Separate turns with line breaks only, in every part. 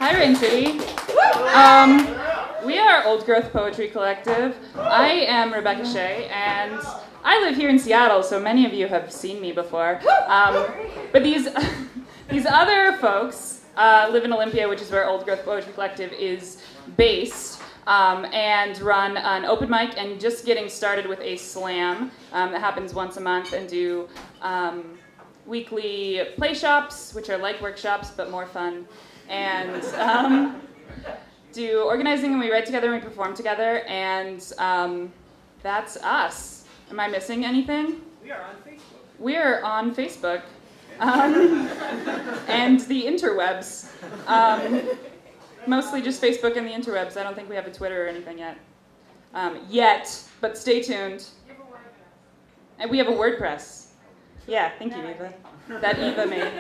Hi, Rain City. We are Old Growth Poetry Collective. I am Rebecca Shea, and I live here in Seattle, so many of you have seen me before. But these other folks live in Olympia, which is where Old Growth Poetry Collective is based, and run an open mic and just getting started with a slam that happens once a month, and do weekly play shops, which are like workshops but more fun, and do organizing, and we write together and we perform together, and that's us. Am I missing anything?
We are on Facebook.
We're on Facebook. And the interwebs. Mostly just Facebook and the interwebs. I don't think we have a Twitter or anything yet, but stay tuned. And we have a WordPress. Yeah, thank you, Eva. That Eva made.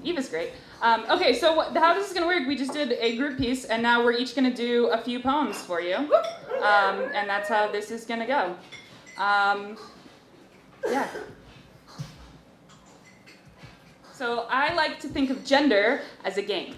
Eva's great. Okay, so how this is going to work, we just did a group piece, and now we're each going to do a few poems for you. And that's how this is going to go. Yeah. So I like to think of gender as a game.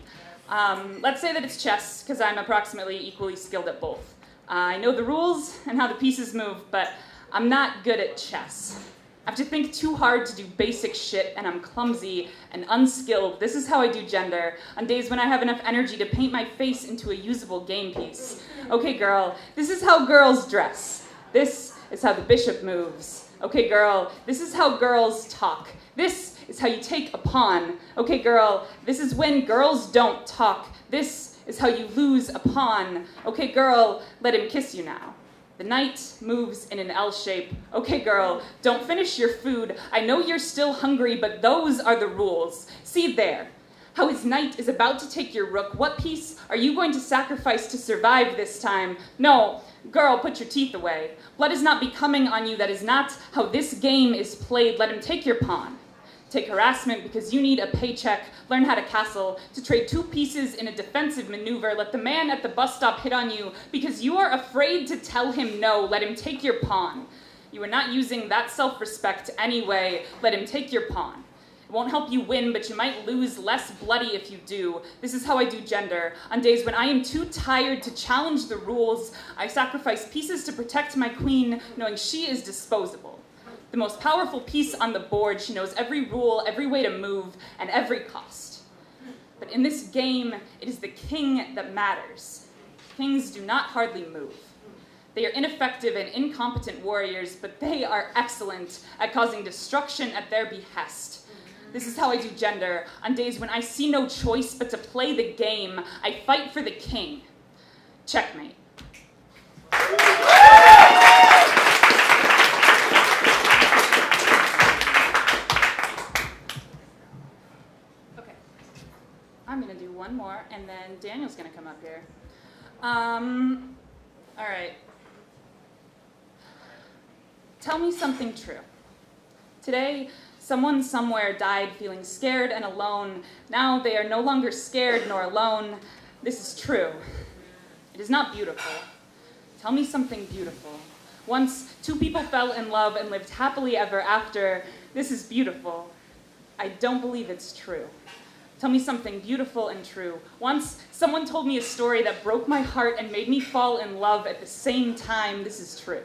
Let's say that it's chess, because I'm approximately equally skilled at both. I know the rules and how the pieces move, but I'm not good at chess. I have to think too hard to do basic shit, and I'm clumsy and unskilled. This is how I do gender, on days when I have enough energy to paint my face into a usable game piece. Okay, girl, this is how girls dress. This is how the bishop moves. Okay, girl, this is how girls talk. This is how you take a pawn. Okay, girl, this is when girls don't talk. This is how you lose a pawn. Okay, girl, let him kiss you now. The knight moves in an L shape. Okay, girl, don't finish your food. I know you're still hungry, but those are the rules. See there, how his knight is about to take your rook. What piece are you going to sacrifice to survive this time? No, girl, put your teeth away. Blood is not becoming on you. That is not how this game is played. Let him take your pawn. Take harassment because you need a paycheck. Learn how to castle, to trade two pieces in a defensive maneuver. Let the man at the bus stop hit on you because you are afraid to tell him no. Let him take your pawn. You are not using that self-respect anyway. Let him take your pawn. It won't help you win, but you might lose less bloody if you do. This is how I do gender. On days when I am too tired to challenge the rules, I sacrifice pieces to protect my queen, knowing she is disposable. The most powerful piece on the board. She knows every rule, every way to move, and every cost. But in this game, it is the king that matters. Kings do not hardly move. They are ineffective and incompetent warriors, but they are excellent at causing destruction at their behest. This is how I do gender. On days when I see no choice but to play the game, I fight for the king. Checkmate. I'm going to do one more, and then Daniel's going to come up here. All right. Tell me something true. Today, someone somewhere died feeling scared and alone. Now they are no longer scared nor alone. This is true. It is not beautiful. Tell me something beautiful. Once, two people fell in love and lived happily ever after. This is beautiful. I don't believe it's true. Tell me something beautiful and true. Once, someone told me a story that broke my heart and made me fall in love at the same time. This is true.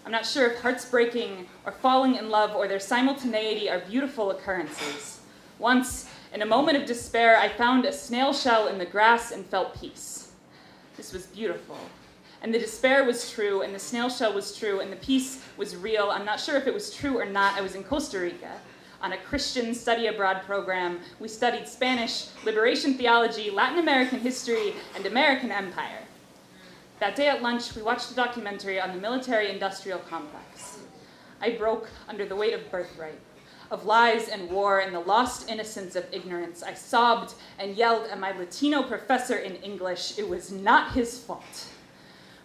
I'm not sure if hearts breaking or falling in love or their simultaneity are beautiful occurrences. Once, in a moment of despair, I found a snail shell in the grass and felt peace. This was beautiful. And the despair was true, and the snail shell was true, and the peace was real. I'm not sure if it was true or not. I was in Costa Rica on a Christian study abroad program. We studied Spanish, liberation theology, Latin American history, and American empire. That day at lunch, we watched a documentary on the military-industrial complex. I broke under the weight of birthright, of lies and war and the lost innocence of ignorance. I sobbed and yelled at my Latino professor in English. It was not his fault.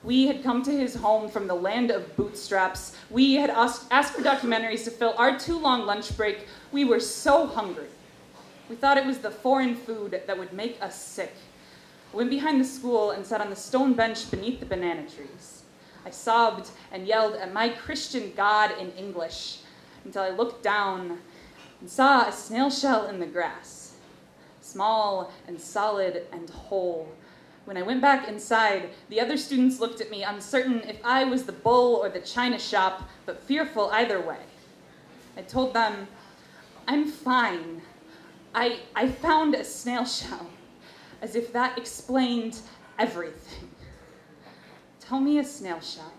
We had come to his home from the land of bootstraps. We had asked for documentaries to fill our too-long lunch break. We were so hungry. We thought it was the foreign food that would make us sick. I went behind the school and sat on the stone bench beneath the banana trees. I sobbed and yelled at my Christian God in English until I looked down and saw a snail shell in the grass. small and solid and whole. When I went back inside, the other students looked at me, uncertain if I was the bull or the china shop, but fearful either way. I told them, I'm fine. I found a snail shell, as if that explained everything. Tell me a snail shell.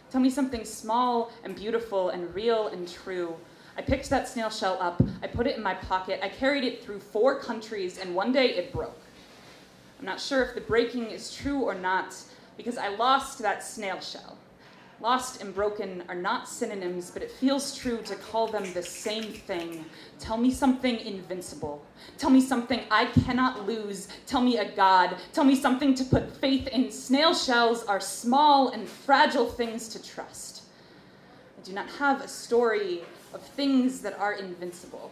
Tell me something small and beautiful and real and true. I picked that snail shell up, I put it in my pocket, I carried it through 4 countries, and one day it broke. I'm not sure if the breaking is true or not, because I lost that snail shell. Lost and broken are not synonyms, but it feels true to call them the same thing. Tell me something invincible. Tell me something I cannot lose. Tell me a God. Tell me something to put faith in. Snail shells are small and fragile things to trust. I do not have a story of things that are invincible.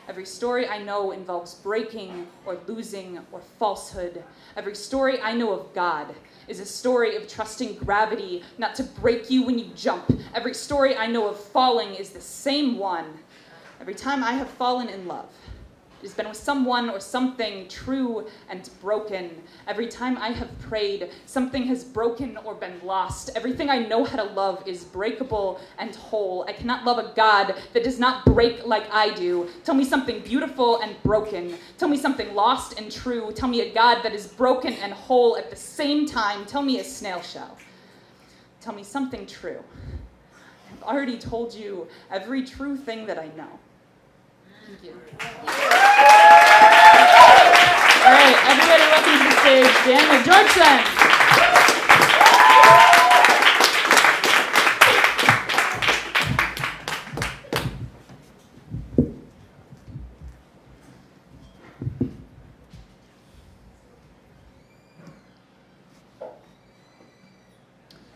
Every story I know involves breaking or losing or falsehood. Every story I know of God is a story of trusting gravity, not to break you when you jump. Every story I know of falling is the same one. Every time I have fallen in love, it has been with someone or something true and broken. Every time I have prayed, something has broken or been lost. Everything I know how to love is breakable and whole. I cannot love a God that does not break like I do. Tell me something beautiful and broken. Tell me something lost and true. Tell me a God that is broken and whole at the same time. Tell me a snail shell. Tell me something true. I've already told you every true thing that I know. Thank you. All right, everybody, welcome to the stage, Dan Georgeson.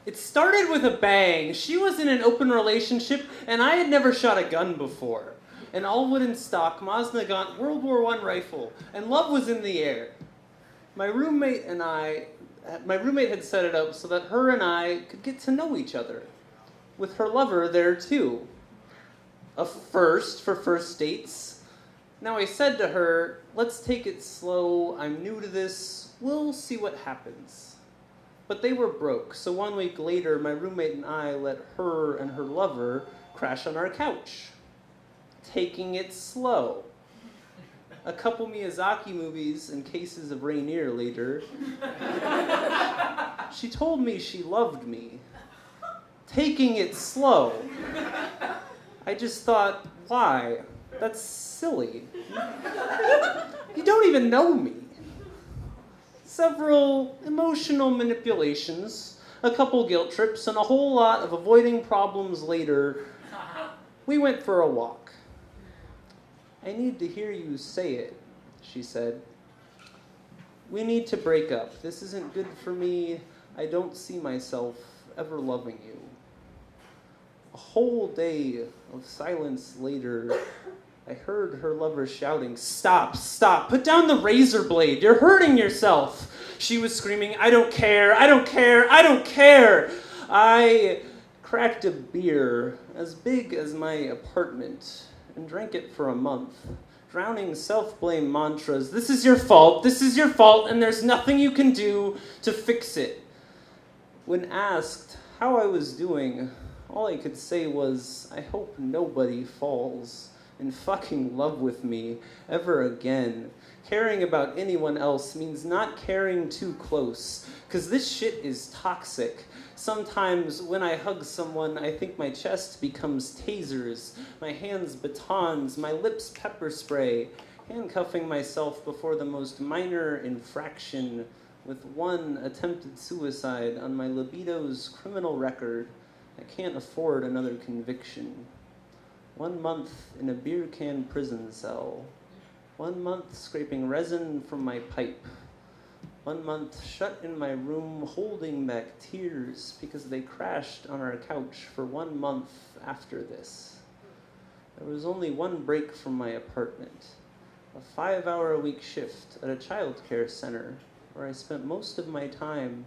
It started with a bang. She was in an open relationship, and I had never shot a gun before. An all-wooden stock Maznagant World War I rifle, and love was in the air. My roommate had set it up so that her and I could get to know each other, with her lover there too. A first for first dates. Now I said to her, let's take it slow, I'm new to this, we'll see what happens. But they were broke, so 1 week later, my roommate and I let her and her lover crash on our couch. Taking it slow. A couple Miyazaki movies and cases of Rainier later. She told me she loved me. Taking it slow. I just thought, why? That's silly. You don't even know me. Several emotional manipulations, a couple guilt trips, and a whole lot of avoiding problems later, we went for a walk. I need to hear you say it, she said. We need to break up. This isn't good for me. I don't see myself ever loving you. A whole day of silence later, I heard her lover shouting, "Stop, stop, put down the razor blade, you're hurting yourself." She was screaming, "I don't care, I don't care, I don't care." I cracked a beer as big as my apartment and drank it for a month, drowning self-blame mantras. This is your fault, and there's nothing you can do to fix it. When asked how I was doing, all I could say was, I hope nobody falls in fucking love with me ever again. Caring about anyone else means not caring too close, because this shit is toxic. Sometimes when I hug someone, I think my chest becomes tasers, my hands batons, my lips pepper spray, handcuffing myself before the most minor infraction with one attempted suicide on my libido's criminal record. I can't afford another conviction. 1 month in a beer can prison cell. 1 month scraping resin from my pipe. 1 month shut in my room holding back tears because they crashed on our couch for 1 month after this. There was only one break from my apartment. A 5-hour-a-week shift at a childcare center where I spent most of my time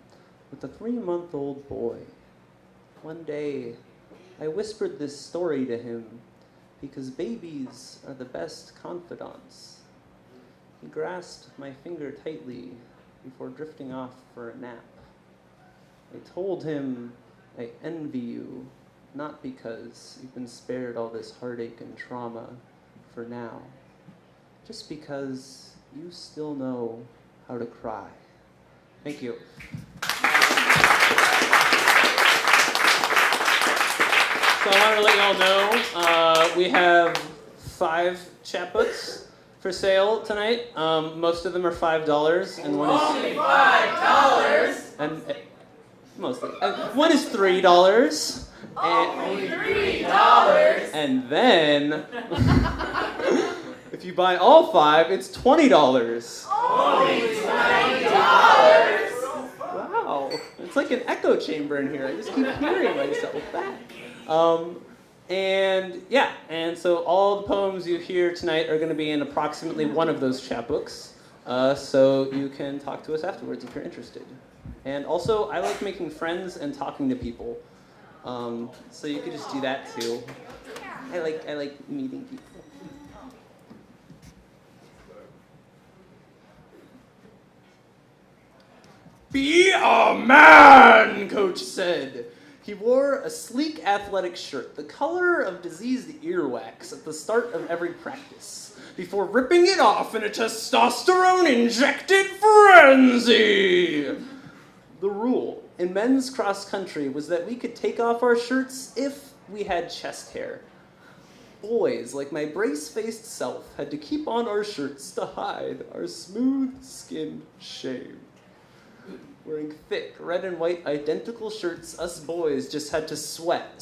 with a 3-month-old boy. One day, I whispered this story to him because babies are the best confidants. He grasped my finger tightly before drifting off for a nap. I told him I envy you, not because you've been spared all this heartache and trauma for now, just because you still know how to cry. Thank you. So I wanted to let y'all know we have 5 chapbooks for sale tonight. Most of them are $5, and one is only $5. And mostly, one is $3. Only $3. And then, if you buy all 5, it's $20. Only $20. Wow, it's like an echo chamber in here. I just keep hearing myself back. And so all the poems you hear tonight are going to be in approximately one of those chapbooks. So you can talk to us afterwards if you're interested. And also, I like making friends and talking to people. So you could just do that too. I like meeting people. Be a man, Coach said. He wore a sleek athletic shirt, the color of diseased earwax, at the start of every practice, before ripping it off in a testosterone-injected frenzy. The rule in men's cross country was that we could take off our shirts if we had chest hair. Boys, like my brace-faced self, had to keep on our shirts to hide our smooth-skinned shame. Wearing thick red and white identical shirts, us boys just had to sweat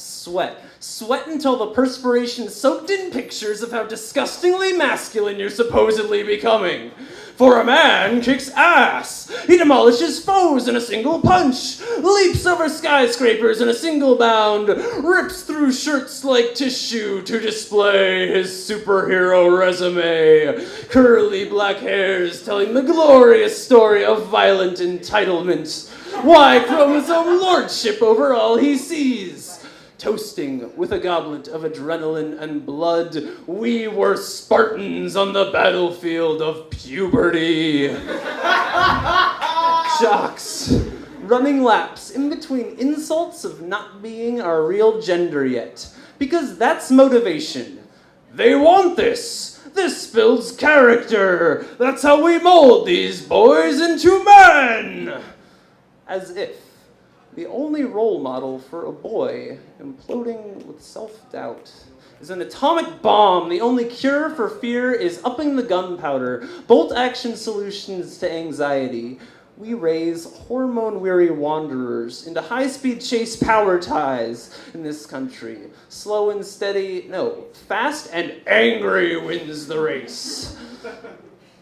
until the perspiration soaked in pictures of how disgustingly masculine you're supposedly becoming. For a man kicks ass. He demolishes foes in a single punch, leaps over skyscrapers in a single bound, rips through shirts like tissue to display his superhero resume. Curly black hairs telling the glorious story of violent entitlement. Y-chromosome lordship over all he sees. Toasting with a goblet of adrenaline and blood, we were Spartans on the battlefield of puberty. Jocks, running laps in between insults of not being our real gender yet, because that's motivation. They want this. This builds character. That's how we mold these boys into men. As if the only role model for a boy imploding with self-doubt is an atomic bomb. The only cure for fear is upping the gunpowder, bolt-action solutions to anxiety. We raise hormone-weary wanderers into high-speed chase power ties in this country. Slow and steady, no, fast and angry wins the race.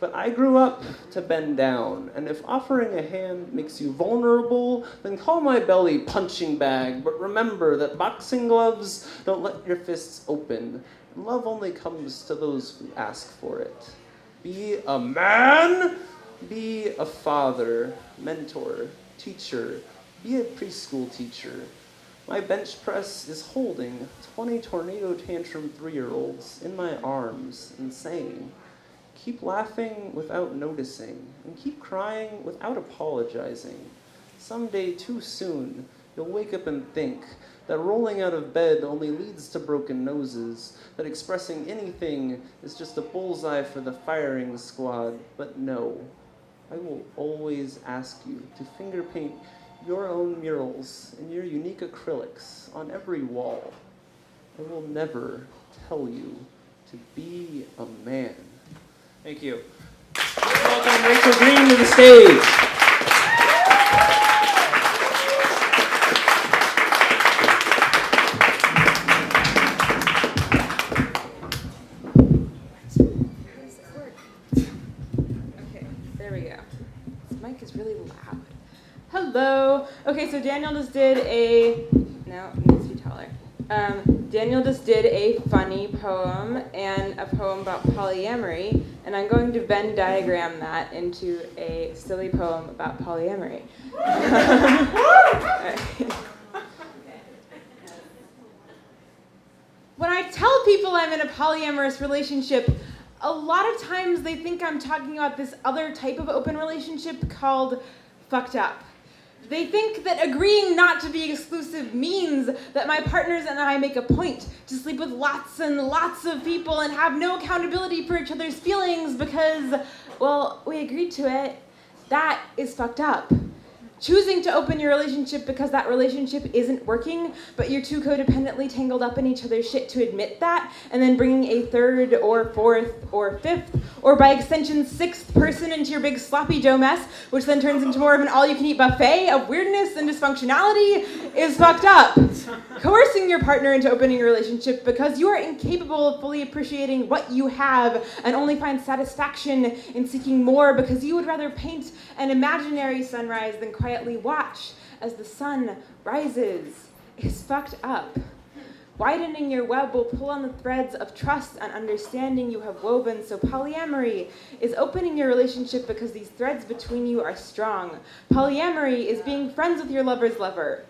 But I grew up to bend down, and if offering a hand makes you vulnerable, then call my belly punching bag. But remember that boxing gloves don't let your fists open, and love only comes to those who ask for it. Be a man, be a father, mentor, teacher, be a preschool teacher. My bench press is holding 20 tornado tantrum 3-year-olds in my arms and saying, keep laughing without noticing, and keep crying without apologizing. Someday too soon, you'll wake up and think that rolling out of bed only leads to broken noses, that expressing anything is just a bullseye for the firing squad. But no, I will always ask you to finger paint your own murals and your unique acrylics on every wall. I will never tell you to be a man. Thank you. Welcome Rachel Greene to the stage.
Okay, there we go. This mic is really loud. Hello. Okay, so Daniel just did a... No, it needs to be taller. Daniel just did a funny poem and a poem about polyamory, and I'm going to Venn diagram that into a silly poem about polyamory. When I tell people I'm in a polyamorous relationship, a lot of times they think I'm talking about this other type of open relationship called fucked up. They think that agreeing not to be exclusive means that my partners and I make a point to sleep with lots and lots of people and have no accountability for each other's feelings because, well, we agreed to it. That is fucked up. Choosing to open your relationship because that relationship isn't working, but you're too codependently tangled up in each other's shit to admit that, and then bringing a third or fourth or fifth, or by extension sixth person into your big sloppy Joe mess, which then turns into more of an all-you-can-eat buffet of weirdness and dysfunctionality, is fucked up. Coercing your partner into opening a relationship because you are incapable of fully appreciating what you have and only find satisfaction in seeking more because you would rather paint an imaginary sunrise than quietly watch as the sun rises is fucked up. Widening your web will pull on the threads of trust and understanding you have woven, so polyamory is opening your relationship because these threads between you are strong. Polyamory is being friends with your lover's lover,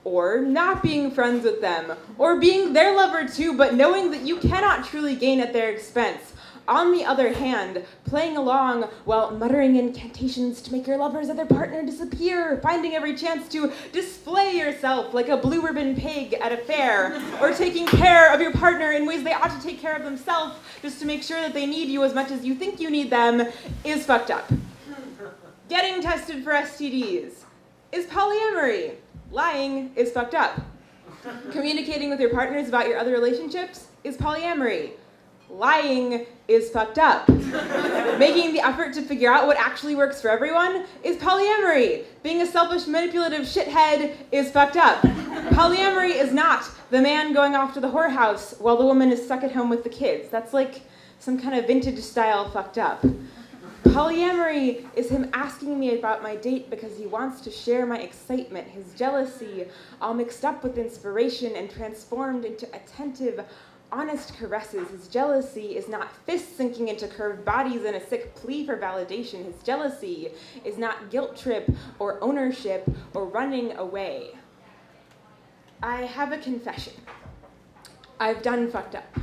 or not being friends with them, or being their lover too, but knowing that you cannot truly gain at their expense. On the other hand, playing along while muttering incantations to make your lover's other partner disappear, finding every chance to display yourself like a blue ribbon pig at a fair, or taking care of your partner in ways they ought to take care of themselves just to make sure that they need you as much as you think you need them is fucked up. Getting tested for STDs is polyamory. Lying is fucked up. Communicating with your partners about your other relationships is polyamory. Lying is fucked up. Making the effort to figure out what actually works for everyone is polyamory. Being a selfish, manipulative shithead is fucked up. Polyamory is not the man going off to the whorehouse while the woman is stuck at home with the kids. That's like some kind of vintage style fucked up. Polyamory is him asking me about my date because he wants to share my excitement, his jealousy, all mixed up with inspiration and transformed into attentive, honest caresses. His jealousy is not fists sinking into curved bodies in a sick plea for validation. His jealousy is not guilt trip or ownership or running away. I have a confession. I've done fucked up.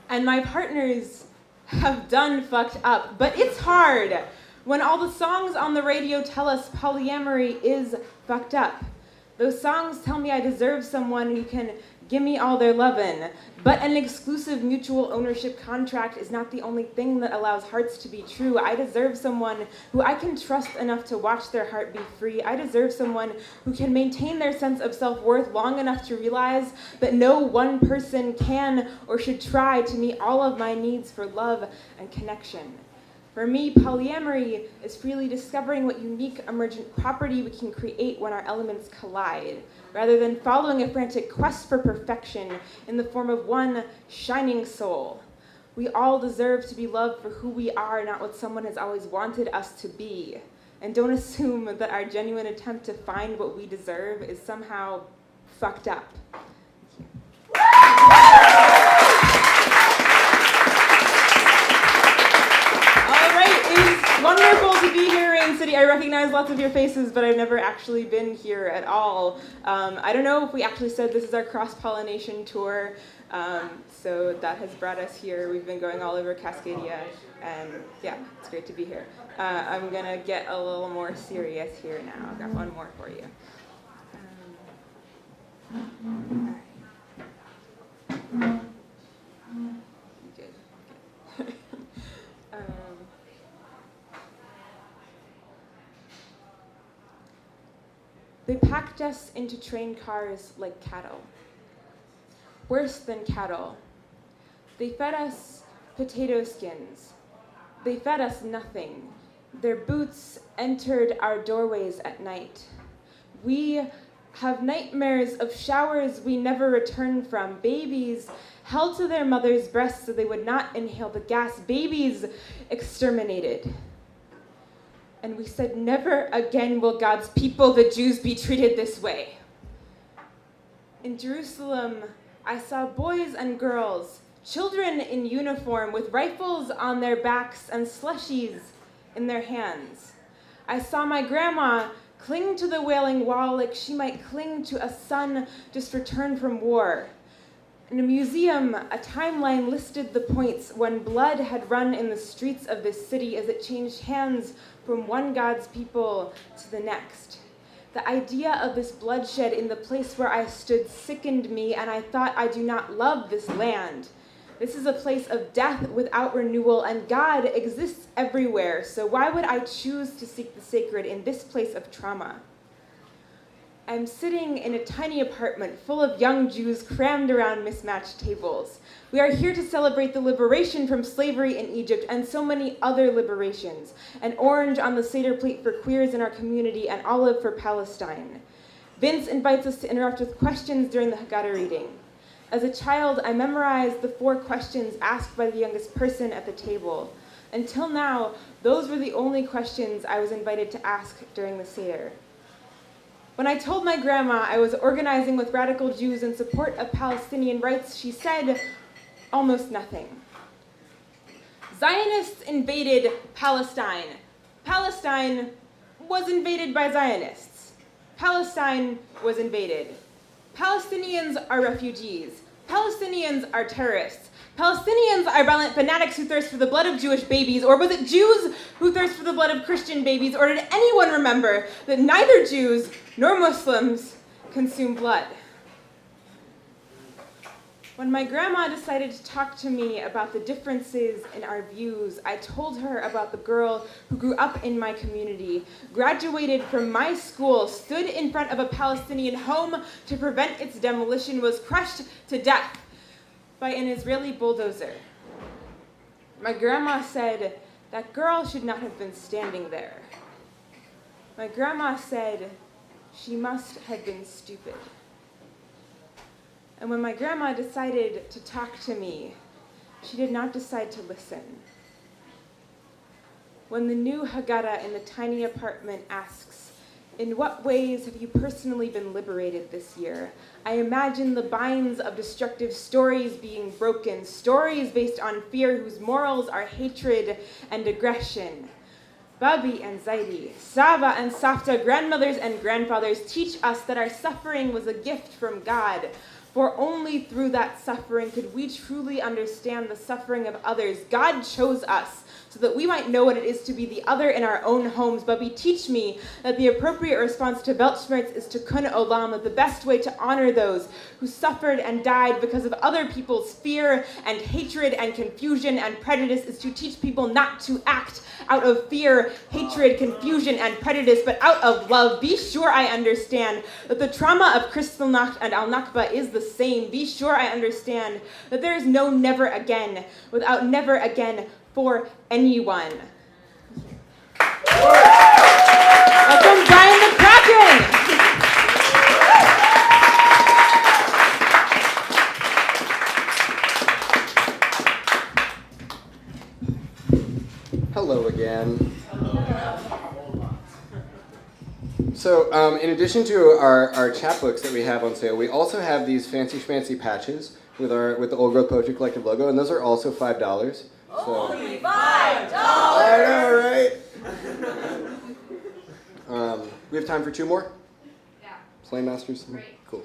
And my partners have done fucked up. But it's hard when all the songs on the radio tell us polyamory is fucked up. Those songs tell me I deserve someone who can give me all their lovin'. But an exclusive mutual ownership contract is not the only thing that allows hearts to be true. I deserve someone who I can trust enough to watch their heart be free. I deserve someone who can maintain their sense of self-worth long enough to realize that no one person can or should try to meet all of my needs for love and connection. For me, polyamory is freely discovering what unique emergent property we can create when our elements collide, rather than following a frantic quest for perfection in the form of one shining soul. We all deserve to be loved for who we are, not what someone has always wanted us to be. And don't assume that our genuine attempt to find what we deserve is somehow fucked up. Wonderful to be here in City. I recognize lots of your faces, but I've never actually been here at all. I don't know if we actually said this is our cross-pollination tour, so that has brought us here. We've been going all over Cascadia, and yeah, it's great to be here. I'm going to get a little more serious here now. I've got one more for you. Good. They packed us into train cars like cattle. Worse than cattle. They fed us potato skins. They fed us nothing. Their boots entered our doorways at night. We have nightmares of showers we never return from. Babies held to their mother's breasts so they would not inhale the gas. Babies exterminated. And we said, never again will God's people, the Jews, be treated this way. In Jerusalem, I saw boys and girls, children in uniform with rifles on their backs and slushies in their hands. I saw my grandma cling to the wailing wall like she might cling to a son just returned from war. In a museum, a timeline listed the points when blood had run in the streets of this city as it changed hands from one God's people to the next. The idea of this bloodshed in the place where I stood sickened me, and I thought, I do not love this land. This is a place of death without renewal, and God exists everywhere, so why would I choose to seek the sacred in this place of trauma? I'm sitting in a tiny apartment full of young Jews crammed around mismatched tables. We are here to celebrate the liberation from slavery in Egypt and so many other liberations. An orange on the Seder plate for queers in our community, and olive for Palestine. Vince invites us to interrupt with questions during the Haggadah reading. As a child, I memorized the 4 questions asked by the youngest person at the table. Until now, those were the only questions I was invited to ask during the Seder. When I told my grandma I was organizing with radical Jews in support of Palestinian rights, she said almost nothing. Zionists invaded Palestine. Palestine was invaded by Zionists. Palestine was invaded. Palestinians are refugees. Palestinians are terrorists. Palestinians are violent fanatics who thirst for the blood of Jewish babies, or was it Jews who thirst for the blood of Christian babies, or did anyone remember that neither Jews nor Muslims consume blood? When my grandma decided to talk to me about the differences in our views, I told her about the girl who grew up in my community, graduated from my school, stood in front of a Palestinian home to prevent its demolition, was crushed to death by an Israeli bulldozer. My grandma said, that girl should not have been standing there. My grandma said, she must have been stupid. And when my grandma decided to talk to me, she did not decide to listen. When the new Haggadah in the tiny apartment asks, in what ways have you personally been liberated this year? I imagine the binds of destructive stories being broken, stories based on fear whose morals are hatred and aggression. Babi and Zaidi, Saba and Safta, grandmothers and grandfathers teach us that our suffering was a gift from God, for only through that suffering could we truly understand the suffering of others. God chose us so that we might know what it is to be the other in our own homes. Babi, teach me that the appropriate response to Weltschmerz is to kun olam, that the best way to honor those who suffered and died because of other people's fear and hatred and confusion and prejudice is to teach people not to act out of fear, hatred, confusion, and prejudice, but out of love. Be sure I understand that the trauma of Kristallnacht and Al-Nakba is the same. Be sure I understand that there is no never again without never again for anyone. Welcome, Brian McCracken!
Hello again. So, in addition to our chapbooks that we have on sale, we also have these fancy schmancy patches with the Old Growth Poetry Collective logo, and those are also $5.
Only $5!
I know, right? We have time for 2 more?
Yeah.
Slamasters?
Great.
Cool.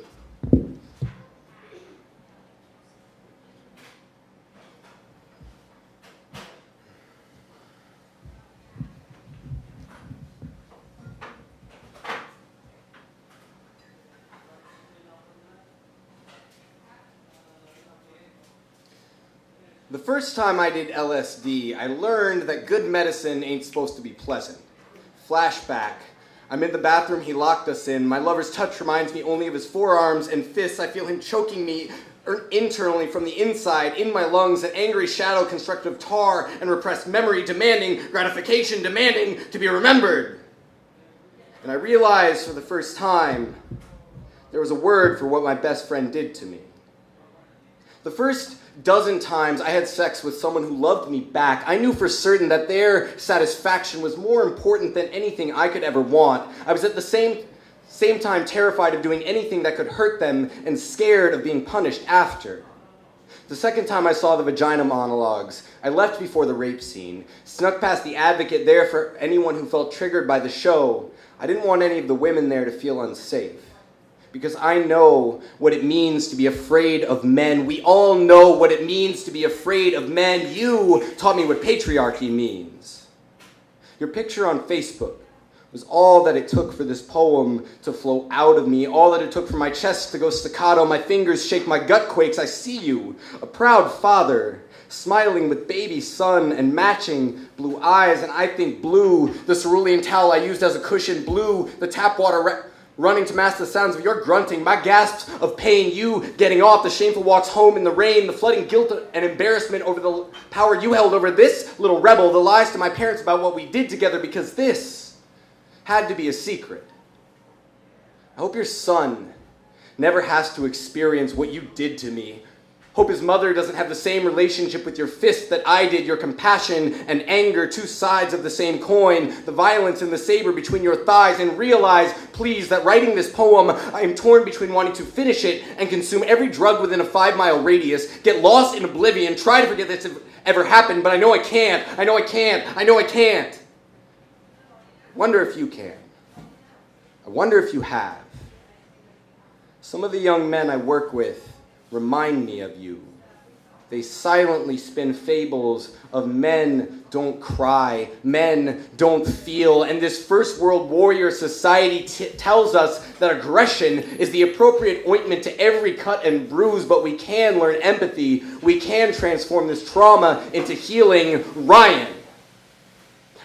The first time I did LSD, I learned that good medicine ain't supposed to be pleasant. Flashback. I'm in the bathroom he locked us in. My lover's touch reminds me only of his forearms and fists. I feel him choking me internally from the inside, in my lungs, an angry shadow constructed of tar and repressed memory, demanding gratification, demanding to be remembered. And I realized for the first time there was a word for what my best friend did to me. The first dozen times I had sex with someone who loved me back, I knew for certain that their satisfaction was more important than anything I could ever want. I was at the same time terrified of doing anything that could hurt them and scared of being punished after. The second time I saw the vagina monologues, I left before the rape scene, snuck past the advocate there for anyone who felt triggered by the show. I didn't want any of the women there to feel unsafe. Because I know what it means to be afraid of men. We all know what it means to be afraid of men. You taught me what patriarchy means. Your picture on Facebook was all that it took for this poem to flow out of me, all that it took for my chest to go staccato, my fingers shake, my gut quakes. I see you, a proud father, smiling with baby son and matching blue eyes, and I think blue, the cerulean towel I used as a cushion, blue, the tap water running to mask the sounds of your grunting, my gasps of pain, you getting off, the shameful walks home in the rain, the flooding guilt and embarrassment over the power you held over this little rebel, the lies to my parents about what we did together, because this had to be a secret. I hope your son never has to experience what you did to me. Hope his mother doesn't have the same relationship with your fist that I did, your compassion and anger, two sides of the same coin, the violence and the saber between your thighs, and realize, please, that writing this poem, I am torn between wanting to finish it and consume every drug within a 5-mile radius, get lost in oblivion, try to forget this ever happened, but I know I can't, I know I can't, I know I can't. Wonder if you can. I wonder if you have. Some of the young men I work with remind me of you. They silently spin fables of men don't cry, men don't feel, and this first world warrior society tells us that aggression is the appropriate ointment to every cut and bruise, but we can learn empathy, we can transform this trauma into healing. Ryan,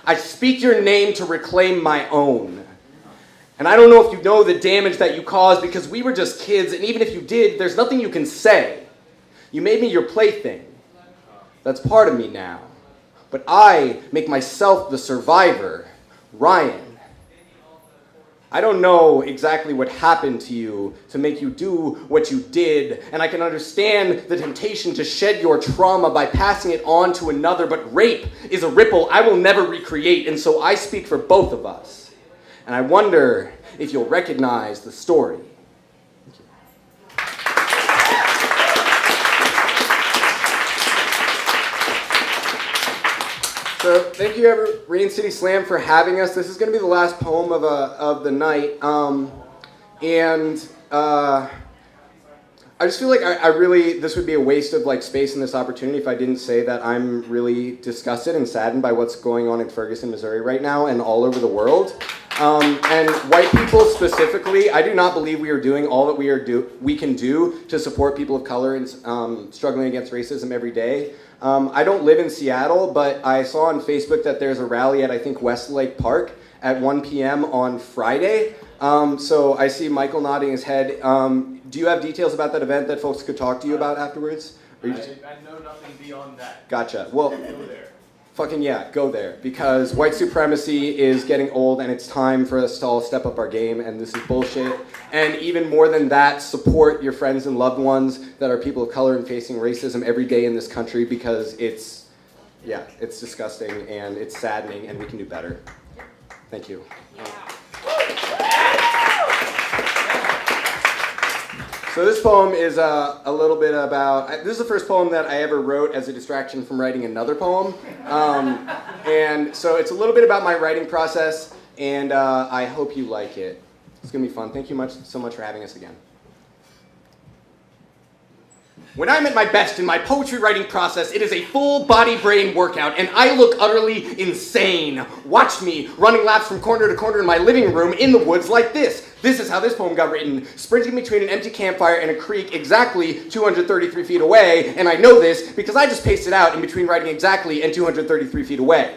I speak your name to reclaim my own. And I don't know if you know the damage that you caused, because we were just kids, and even if you did, there's nothing you can say. You made me your plaything. That's part of me now. But I make myself the survivor. Ryan, I don't know exactly what happened to you to make you do what you did, and I can understand the temptation to shed your trauma by passing it on to another, but rape is a ripple I will never recreate, and so I speak for both of us. And I wonder if you'll recognize the story. So thank you, Rain City Slam, for having us. This is going to be the last poem of the night. I just feel like I really, this would be a waste of space in this opportunity if I didn't say that I'm really disgusted and saddened by what's going on in Ferguson, Missouri right now and all over the world. And white people specifically, I do not believe we are doing all that we can do to support people of color and struggling against racism every day. I don't live in Seattle, but I saw on Facebook that there's a rally at, I think, Westlake Park at 1 p.m. on Friday. So I see Michael nodding his head. Do you have details about that event that folks could talk to you about afterwards?
I know nothing beyond that.
Gotcha. Well,
Go there.
fucking yeah, go there. Because white supremacy is getting old, and it's time for us to all step up our game, and this is bullshit. And even more than that, support your friends and loved ones that are people of color and facing racism every day in this country, because it's disgusting, and it's saddening, and we can do better. Thank you. So this poem is a little bit about, this is the first poem that I ever wrote as a distraction from writing another poem. And so it's a little bit about my writing process, and I hope you like it. It's going to be fun. Thank you so much for having us again. When I'm at my best in my poetry writing process, it is a full body brain workout, and I look utterly insane. Watch me running laps from corner to corner in my living room in the woods like this. This is how this poem got written, sprinting between an empty campfire and a creek exactly 233 feet away, and I know this because I just paced it out in between writing exactly and 233 feet away.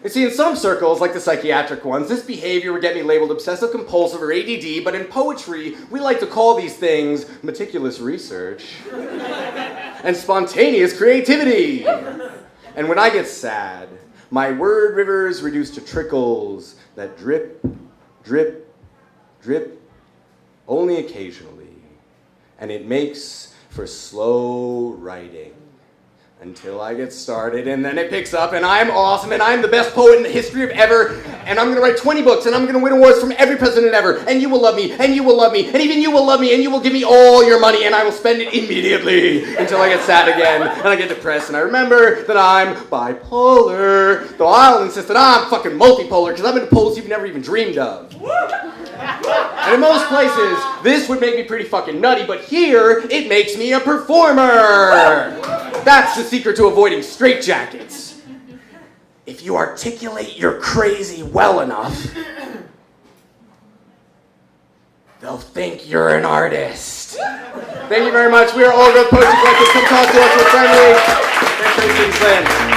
You see, in some circles, like the psychiatric ones, this behavior would get me labeled obsessive-compulsive or ADD, but in poetry, we like to call these things meticulous research and spontaneous creativity. And when I get sad, my word rivers reduce to trickles that drip, drip, drip, only occasionally. And it makes for slow writing. Until I get started, and then it picks up, and I'm awesome, and I'm the best poet in the history of ever, and I'm going to write 20 books, and I'm going to win awards from every president ever, and you will love me, and you will love me, and even you will love me, and you will give me all your money, and I will spend it immediately until I get sad again, and I get depressed, and I remember that I'm bipolar, though I'll insist that I'm fucking multipolar, because I'm into poles you've never even dreamed of. And in most places, this would make me pretty fucking nutty, but here, it makes me a performer. That's the secret to avoiding straitjackets. If you articulate your crazy well enough, they'll think you're an artist. Thank you very much. We are All Growth Poetry Collective. Come talk to us. We're friendly. Thanks for listening.